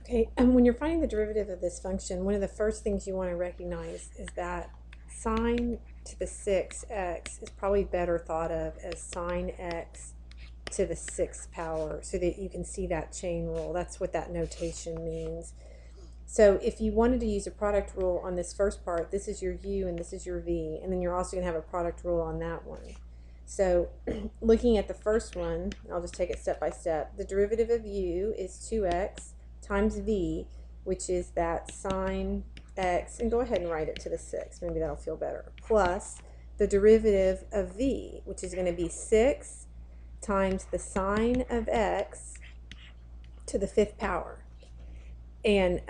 Okay, and when you're finding the derivative of this function, one of the first things you want to recognize is that sine to the 6x is probably better thought of as sine x to the 6th power, so that you can see that chain rule. That's what that notation means. So if you wanted to use a product rule on this first part, this is your u and this is your v, and then you're also going to have a product rule on that one. So looking at the first one, I'll just take it step by step. The derivative of u is 2x times v, which is that sine x, and go ahead and write it to the 6, maybe that'll feel better, plus the derivative of v, which is going to be 6 times the sine of x to the 5th power, and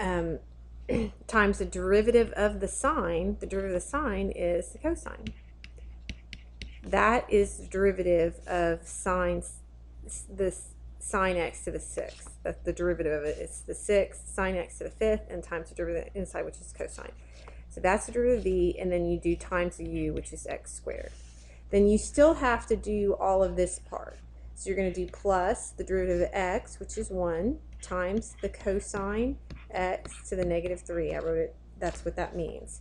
times the derivative of the sine. The derivative of the sine is the cosine. That is the derivative of the sine x to the 6th. That's the derivative of it. It's the 6th sine x to the 5th and times the derivative inside, which is cosine. So that's the derivative of v, and then you do times the u, which is x squared. Then you still have to do all of this part. So you're going to do plus the derivative of x, which is 1, times the cosine x to the negative 3. I wrote it, that's what that means.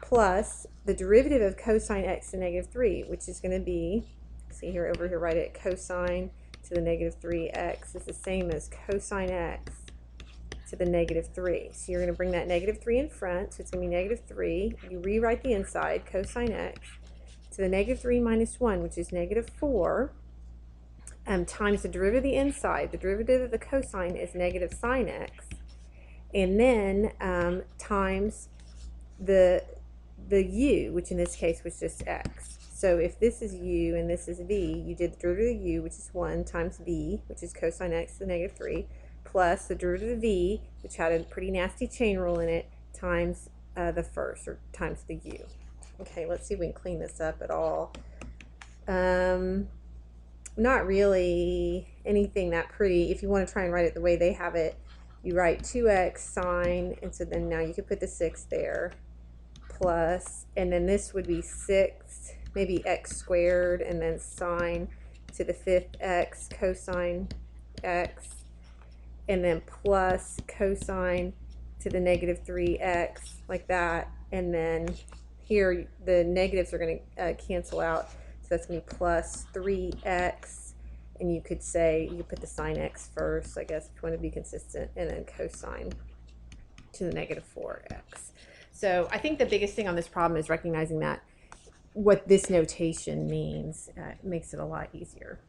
Plus the derivative of cosine x to negative 3, which is going to be, see here, over here, write it, cosine to the negative 3x is the same as cosine x to the negative 3. So you're going to bring that negative 3 in front, so it's going to be negative 3. You rewrite the inside, cosine x to the negative 3 minus 1, which is negative 4, times the derivative of the inside. The derivative of the cosine is negative sine x, and then times the u, which in this case was just x. So if this is u and this is v, you did the derivative of u, which is 1, times v, which is cosine x to the negative 3, plus the derivative of v, which had a pretty nasty chain rule in it, times the first, or times the u. Okay, let's see if we can clean this up at all. Not really anything that pretty. If you want to try and write it the way they have it, you write 2x sine, and so then now you could put the 6 there, plus, and then this would be 6, maybe x squared, and then sine to the 5th x cosine x, and then plus cosine to the negative 3x, like that, and then here the negatives are going to cancel out, so that's going to be plus 3x, and you could say, you could put the sine x first, I guess, if you want to be consistent, and then cosine to the negative 4x. So I think the biggest thing on this problem is recognizing that what this notation means makes it a lot easier.